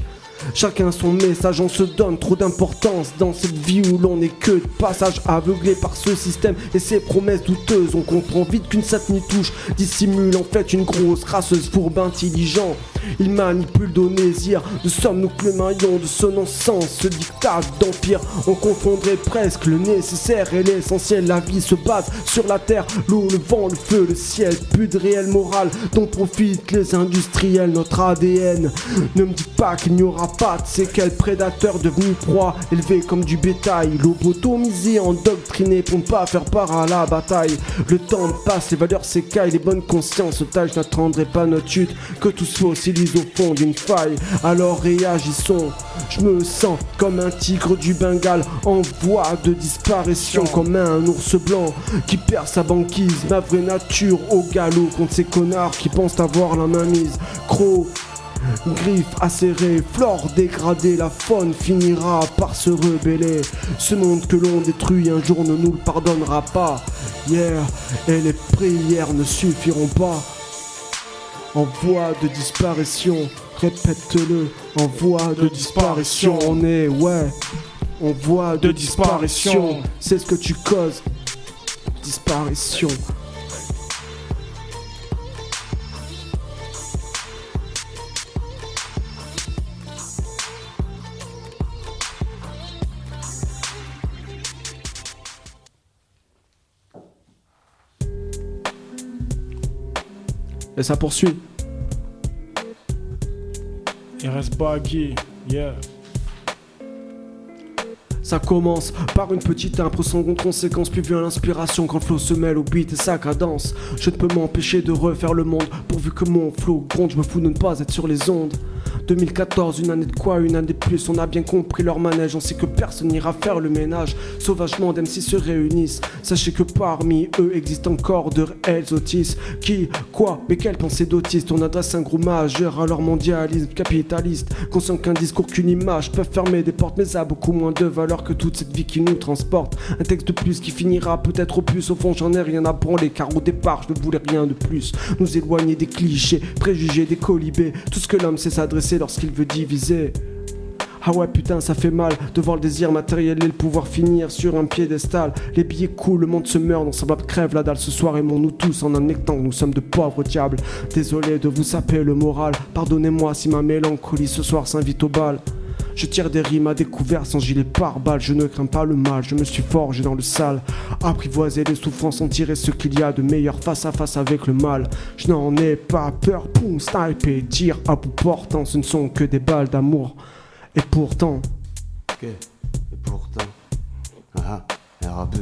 Chacun son message, on se donne trop d'importance dans cette vie où l'on n'est que de passage, aveuglé par ce système et ses promesses douteuses. On comprend vite qu'une satnie touche dissimule en fait une grosse crasseuse fourbe intelligent. Ils manipulent d'onésir. Nous sommes nous que le maillon de ce non-sens, ce dictat d'empire. On confondrait presque le nécessaire et l'essentiel. La vie se base sur la terre, l'eau, le vent, le feu, le ciel. Plus de réel moral dont profitent les industriels. Notre ADN ne me dit pas qu'il n'y aura pas de séquelles. Prédateurs devenus proies, élevés comme du bétail. Lobotomisés, endoctrinés pour ne pas faire part à la bataille. Le temps passe, les valeurs s'écaillent, les bonnes consciences otages. Je n'attendrai pas notre chute, que tout se fossilise au fond d'une faille. Alors réagissons, je me sens comme un tigre du Bengale en voie de disparition, comme un ours blanc qui perd sa banquise. Ma vraie nature au galop contre ces connards qui pensent avoir la main mise. Crocs, griffes acérées, flore dégradée, la faune finira par se rebeller. Ce monde que l'on détruit un jour ne nous le pardonnera pas. Hier et les prières ne suffiront pas. En voie de disparition, répète-le, en voie de disparition. On est, ouais, en voie de disparition. C'est ce que tu causes, disparition. Et ça poursuit. RS Baggy, yeah. Ça commence par une petite impro sans grande conséquence, puis vient l'inspiration quand le flow se mêle au beat et sa cadence. Je ne peux m'empêcher de refaire le monde, pourvu que mon flow gronde, je me fous de ne pas être sur les ondes. 2014, une année de quoi, une année de plus, on a bien compris leur manège, on sait que personne n'ira faire le ménage. Sauvagement d'MC se réunissent, sachez que parmi eux existent encore de réels autistes. Qui, quoi, mais quelle pensée d'autiste, on adresse un gros majeur à leur mondialisme capitaliste. Conscient qu'un discours, qu'une image peuvent fermer des portes, mais ça a beaucoup moins de valeur que toute cette vie qui nous transporte. Un texte de plus qui finira peut-être au plus, au fond j'en ai rien à branler, car au départ je ne voulais rien de plus. Nous éloigner des clichés, préjugés, des colibés, tout ce que l'homme sait s'adresser lorsqu'il veut diviser. Ah ouais putain ça fait mal de voir le désir matériel et le pouvoir finir sur un piédestal. Les billets coulent, le monde se meurt, nos semblables crèvent la dalle. Ce soir aimons-nous tous en admettant que nous sommes de pauvres diables. Désolé de vous saper le moral, pardonnez-moi si ma mélancolie ce soir s'invite au bal. Je tire des rimes à découvert sans gilet pare-balles. Je ne crains pas le mal, je me suis forgé dans le sale. Apprivoiser les souffrances, en tirer ce qu'il y a de meilleur face à face avec le mal. Je n'en ai pas peur, poum, snipe et tir à bout portant. Ce ne sont que des balles d'amour. Et pourtant... Ok, et pourtant... Ah, RAP,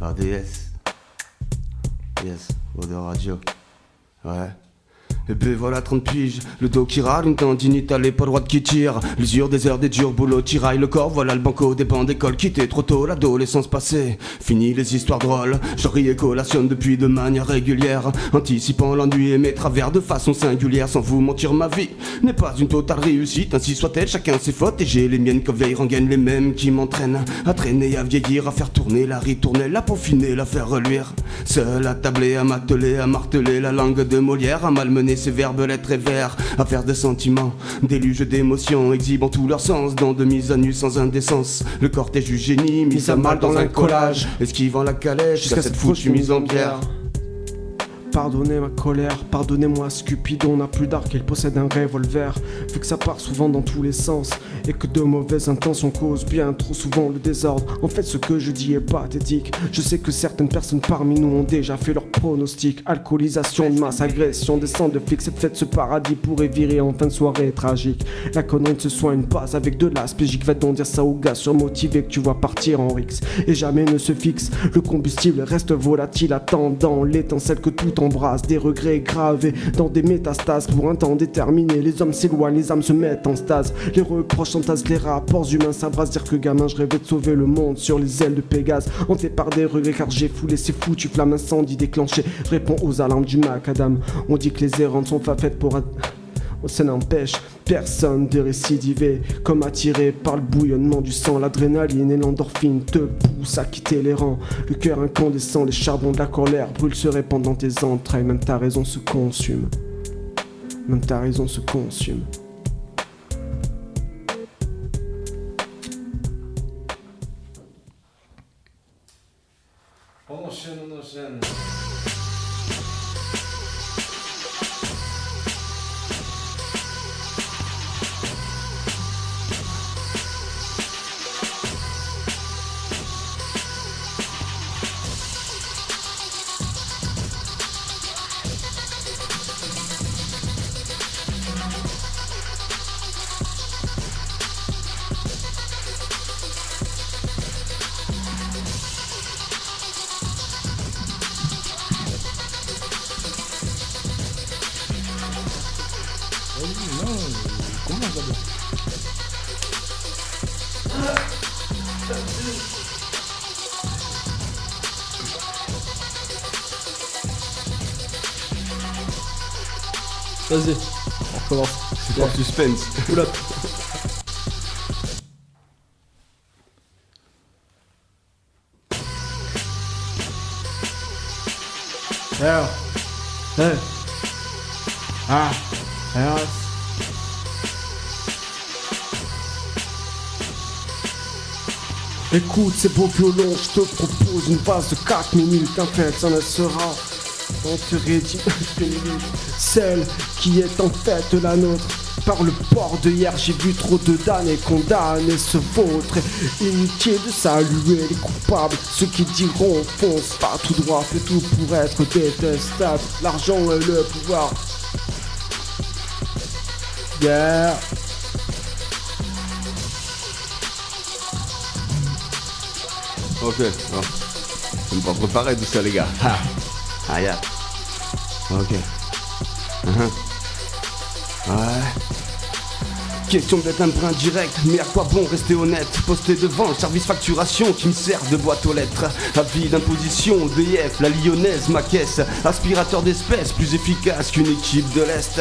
RDS... Yes, Odeur Radio... Ouais... Et ben voilà 30 piges, le dos qui râle, une tendinite, t'as les pas droite qui tire. L'usure des heures, des durs boulots, tiraille le corps, voilà le banco des bancs d'école. Quitté trop tôt, l'adolescence passée, fini les histoires drôles. Je ris et collationne depuis de manière régulière, anticipant l'ennui et mes travers de façon singulière. Sans vous mentir, ma vie n'est pas une totale réussite, ainsi soit-elle, chacun ses fautes. Et j'ai les miennes comme vieille rengaine, les mêmes qui m'entraînent à traîner, à vieillir, à faire tourner la ritournelle, à peaufiner, la faire reluire. Seul à tabler, à m'atteler, à marteler la langue de Molière, à malmener ces verbes lettres et vers, à faire des sentiments, déluge d'émotions, exhibant tout leur sens dans de mise à nu sans indécence. Le cortège du génie, mis à mal dans un collage, esquivant la calèche jusqu'à cette foutue mise en pierre. Pardonnez ma colère, pardonnez-moi ce Cupidon n'a plus d'arc, il possède un revolver. Vu que ça part souvent dans tous les sens et que de mauvaises intentions causent bien trop souvent le désordre. En fait ce que je dis est pathétique. Je sais que certaines personnes parmi nous ont déjà fait leur pronostic. Alcoolisation de masse, agression, descente de flics. Cette fête, ce paradis pourrait virer en fin de soirée tragique. La connerie ne se soigne pas avec de l'aspégique. Va donc dire ça aux gars surmotivés que tu vois partir en rix. Et jamais ne se fixe, le combustible reste volatile, attendant l'étincelle que tout embrasse. Des regrets gravés dans des métastases pour un temps déterminé. Les hommes s'éloignent, les âmes se mettent en stase. Les reproches s'entassent, les rapports humains s'abrasent. Dire que gamin je rêvais de sauver le monde sur les ailes de Pégase. Hanté par des regrets car j'ai foulé ces foutues flammes, incendie déclenchées. Réponds aux alarmes du macadam. On dit que les errantes sont pas faites pour ça n'empêche personne de récidiver. Comme attiré par le bouillonnement du sang, l'adrénaline et l'endorphine te poussent à quitter les rangs. Le cœur incandescent, les charbons de la colère brûlent, se répandent dans tes entrailles. Même ta raison se consume. Même ta raison se consume. On enchaîne. Vas-y, non, commence d'abord. Vas-y, on recommence. C'est pour le suspense. Oula. Écoute ces beaux violons, je te propose une base de 4 minutes. En fait, ça ne sera enterrée celle qui est en fait la nôtre. Par le port de hier, j'ai vu trop de damnés condamnés se vautre. Inutile de saluer les coupables, ceux qui diront fonce pas tout droit, fais tout pour être détestable. L'argent et le pouvoir. Yeah. Ok, bon. Je ne pas préparer tout ça, les gars. Ah, yeah. Ok. Ouais. Question d'être un brin direct, mais à quoi bon rester honnête? Posté devant le service facturation qui me sert de boîte aux lettres. Avis d'imposition, DF, la lyonnaise, ma caisse. Aspirateur d'espèces, plus efficace qu'une équipe de l'Est.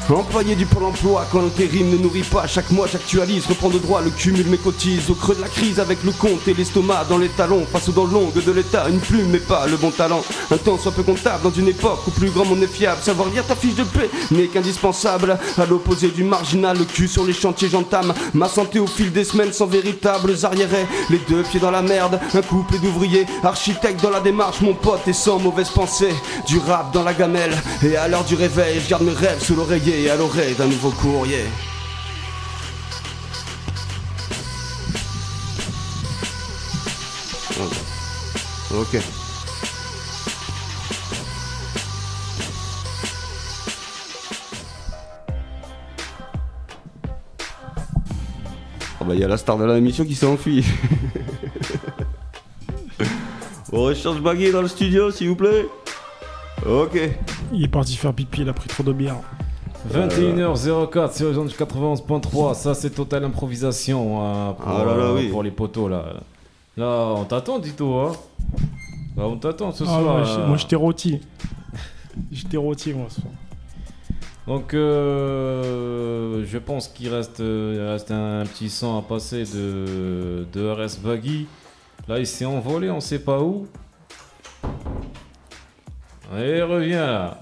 Employé du Pôle emploi quand l'intérim ne nourrit pas. Chaque mois j'actualise, reprends de droit le cumul mes cotises. Au creux de la crise avec le compte et l'estomac dans les talons. Face aux dents longues de l'état, une plume mais pas le bon talent. Un temps soit peu comptable dans une époque où plus grand monde est fiable. Savoir lire ta fiche de paix n'est qu'indispensable. À l'opposé du marginal, le cul sur les chantiers j'entame ma santé au fil des semaines sans véritables arriérés. Les deux pieds dans la merde, un couple d'ouvriers. Architecte dans la démarche, mon pote et sans mauvaise pensée. Du rap dans la gamelle et à l'heure du réveil je garde mes rêves sous l'oreiller. Et à l'oreille d'un nouveau courrier. Ok. Oh bah il y a la star de l'émission qui s'est enfuie. On recherche Baggy dans le studio s'il vous plaît. Ok. Il est parti faire pipi, il a pris trop de bière. 21h04 sur les ondes du 91.3, ça c'est totale improvisation pour les poteaux là. Là on t'attend Dito hein. Là on t'attend ce soir. Moi je t'ai rôti. Je t'ai rôti moi ce soir. Donc je pense qu'il reste un petit son à passer de RS Baggy. Là il s'est envolé on sait pas où. Et il revient là.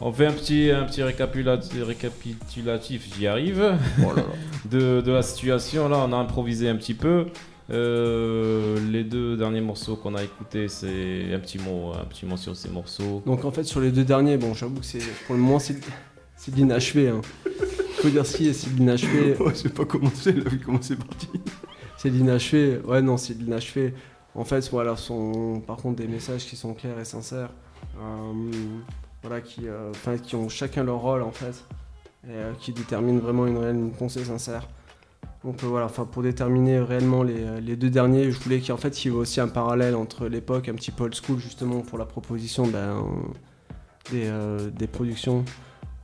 On fait un petit récapitulatif, j'y arrive, de la situation. Là, on a improvisé un petit peu. Les deux derniers morceaux qu'on a écoutés, c'est un petit mot sur ces morceaux. Donc en fait, sur les deux derniers, bon, j'avoue que pour le moment, c'est de l'inachevé. Hein. Faut dire ce qui est, c'est de l'inachevé. Ouais, je sais pas comment c'est parti. C'est de l'inachevé. Ouais, non, c'est de l'inachevé. En fait, voilà, sont par contre des messages qui sont clairs et sincères. Voilà, qui ont chacun leur rôle en fait, et qui déterminent vraiment une pensée sincère. Donc voilà, pour déterminer réellement les deux derniers, je voulais qu'il y ait aussi un parallèle entre l'époque un petit peu old school justement pour la proposition des productions.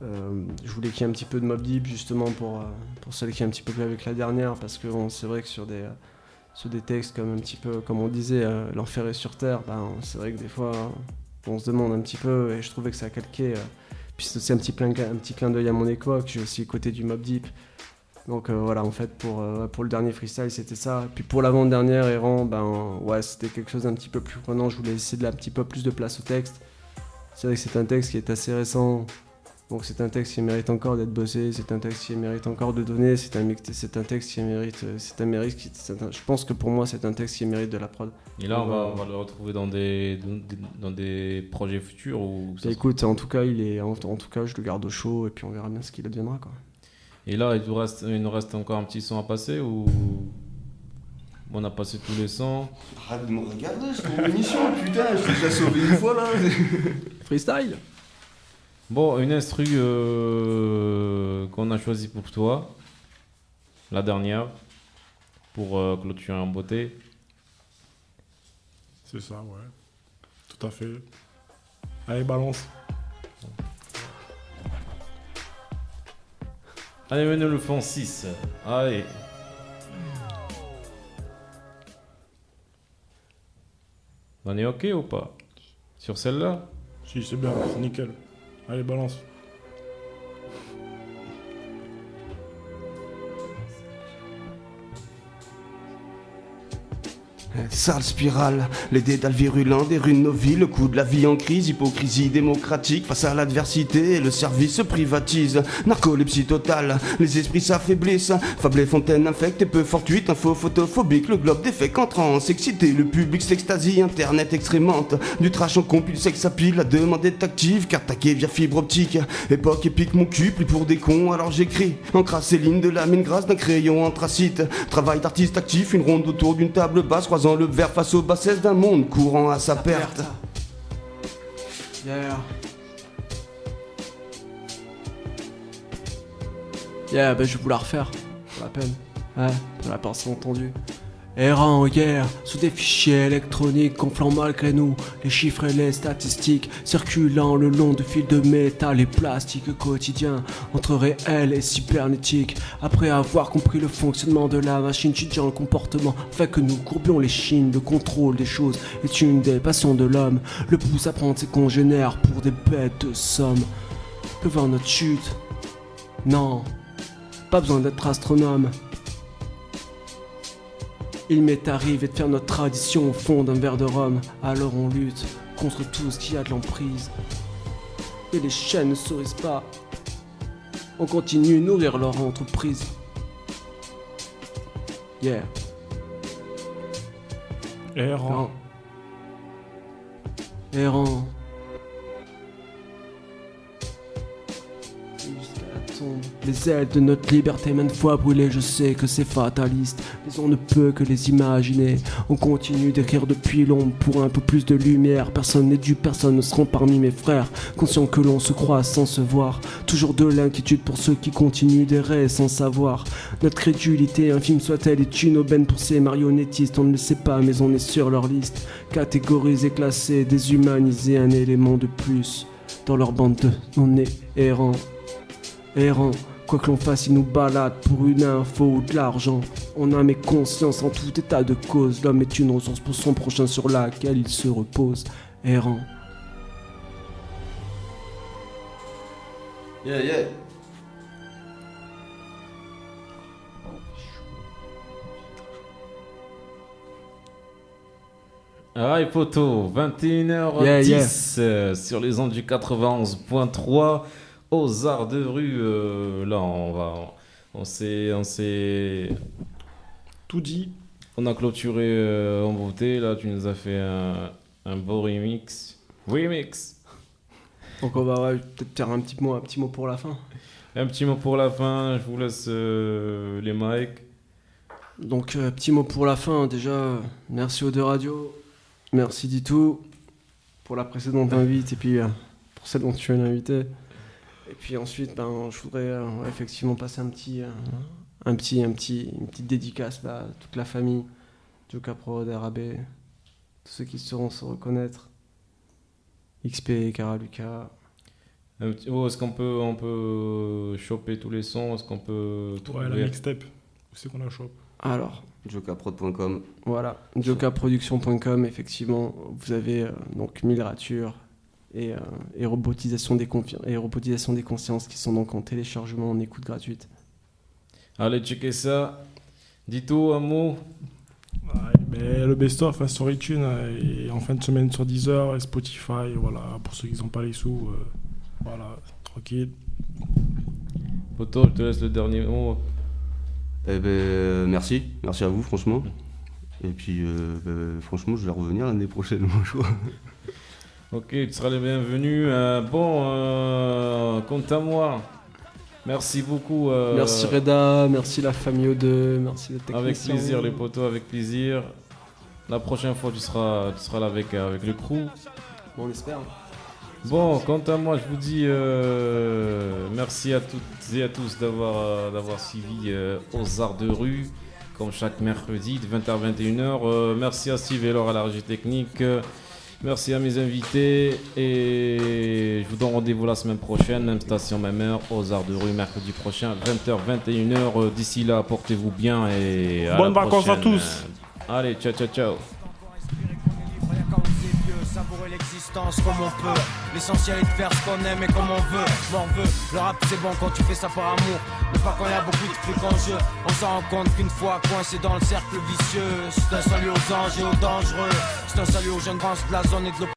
Je voulais qu'il y ait un petit peu de Mobb Deep justement pour celle qui est un petit peu plus avec la dernière, parce que bon, c'est vrai que sur des textes comme un petit peu comme on disait, l'enfer est sur terre, c'est vrai que des fois on se demande un petit peu, et je trouvais que ça a calqué. Puis c'est aussi un petit clin d'œil à mon époque. J'ai aussi côté du Mobb Deep. Donc voilà, en fait, pour le dernier freestyle, c'était ça. Puis pour l'avant-dernière, Errant, ouais, c'était quelque chose d'un petit peu plus prenant. Je voulais laisser un petit peu plus de place au texte. C'est vrai que c'est un texte qui est assez récent. Donc c'est un texte qui mérite encore d'être bossé, c'est un texte qui mérite encore de donner, c'est un texte qui mérite, je pense que pour moi c'est un texte qui mérite de la prod. Et là on va le retrouver dans des projets futurs ou écoute, en tout cas je le garde au chaud et puis on verra bien ce qu'il adviendra quoi. Et là il nous reste encore un petit son à passer ou on a passé tous les sons? Arrête de me regarder, c'est mon émission, putain, je t'ai déjà sauvé une fois là. Freestyle. Bon, une instru qu'on a choisie pour toi, la dernière, pour clôturer en beauté. C'est ça, ouais. Tout à fait. Allez, balance. Allez, mais nous le font 6. Allez. On est ok ou pas? Sur celle-là? Si, c'est bien, c'est nickel. Allez, balance. Sale spirale, les dédales virulents des rues de nos villes, le coût de la vie en crise, hypocrisie démocratique face à l'adversité, le service se privatise, narcolepsie totale, les esprits s'affaiblissent, fable et fontaine infecte et peu fortuite, info photophobique, le globe des faits en transe, excité, le public s'extasie, internet extrémente, du trash en compile, sexe à pile, la demande est active, carte taquée via fibre optique, époque épique mon cul, pris pour des cons, alors j'écris, encrasse les lignes de la mine grasse d'un crayon anthracite, travail d'artiste actif, une ronde autour d'une table basse, croisant le verre face aux bassesses d'un monde courant à sa perte. Yeah. Yeah, bah je vais vous la refaire, pour la peine. Ouais, pour la personne entendue. Errant en guerre, sous des fichiers électroniques, gonflant malgré nous les chiffres et les statistiques, circulant le long de fils de métal et plastique quotidiens, entre réel et cybernétique. Après avoir compris le fonctionnement de la machine, étudiant le comportement, fait que nous courbions les chines, le contrôle des choses est une des passions de l'homme. Le pousse à prendre ses congénères pour des bêtes de somme. Que voir notre chute? Non, pas besoin d'être astronome. Il m'est arrivé de faire notre tradition au fond d'un verre de rhum. Alors on lutte contre tout ce qui a de l'emprise. Et les chaînes ne sourissent pas. On continue de nourrir leur entreprise. Yeah. Errant. Errant. Jusqu'à la tombe. Les ailes de notre liberté maintes fois brûlées, je sais que c'est fataliste, mais on ne peut que les imaginer. On continue d'écrire depuis l'ombre pour un peu plus de lumière. Personne n'est dû, personne ne seront parmi mes frères, conscient que l'on se croise sans se voir. Toujours de l'inquiétude pour ceux qui continuent d'errer sans savoir. Notre crédulité, infime soit-elle, est une aubaine pour ces marionnettistes. On ne le sait pas, mais on est sur leur liste. Catégorisés, classés, déshumanisés, un élément de plus. Dans leur bande de on est errant. Errant, quoi que l'on fasse, ils nous baladent pour une info ou de l'argent. On a mes consciences en tout état de cause. L'homme est une ressource pour son prochain sur laquelle il se repose. Errant. Yeah, yeah. Alright, poto, 21h10 Yeah, yeah. Sur les ondes du 91.3 aux Arts de Rue. Là, on s'est Tout dit. on a clôturé en beauté. Là, tu nous as fait un beau remix. Donc on va peut-être faire un petit mot pour la fin. Un petit mot pour la fin. Je vous laisse les mics. Donc petit mot pour la fin. Déjà, merci aux deux radios. Merci Ditou pour la précédente invite et puis pour celle dont tu es l'invité. Et puis ensuite, je voudrais effectivement passer une petite dédicace à toute la famille, Joka Pro, DRAB, tous ceux qui sauront se reconnaître, XP, Cara Lucas. Est-ce qu'on peut choper tous les sons? Est-ce qu'on peut Ouais, trouver la mixtape. Où c'est qu'on la chope? Alors, Jokaprod.com. voilà, jokaproduction.com, effectivement, vous avez donc Migrature et robotisation des consciences qui sont donc en téléchargement en écoute gratuite. Allez, checker ça. Dis-toi un mot. Ouais, mais le best-of sur iTunes et en fin de semaine sur Deezer et Spotify. Voilà, pour ceux qui n'ont pas les sous. Voilà, tranquille. Poto, je te laisse le dernier mot. Eh ben, merci à vous, franchement. Et puis, franchement, je vais revenir l'année prochaine, moi, je crois. Ok, tu seras le bienvenu. Quant à moi, merci beaucoup. Merci Reda, merci la famille O2, merci les techniciens. Avec plaisir, les potos, avec plaisir. La prochaine fois, tu seras là avec le crew. Bon, on espère. Bon, quant à moi, je vous dis merci à toutes et à tous d'avoir suivi aux Arts de Rue, comme chaque mercredi de 20h à 21h. Merci à Steve et Laure à la régie technique. Merci à mes invités et je vous donne rendez-vous la semaine prochaine, même station, même heure, aux Arts de Rue, mercredi prochain, 20h, 21h. D'ici là, portez-vous bien et à bonnes la vacances à prochaine. tous. Allez, ciao, ciao, ciao. Savourer l'existence comme on peut. L'essentiel est de faire ce qu'on aime et comme on veut. Morveux, le rap c'est bon quand tu fais ça par amour, mais pas quand y a beaucoup de trucs en jeu. On s'en rend compte qu'une fois coincé dans le cercle vicieux. C'est un salut aux anges et aux dangereux. C'est un salut aux jeunes trans de la zone et de l'opinion.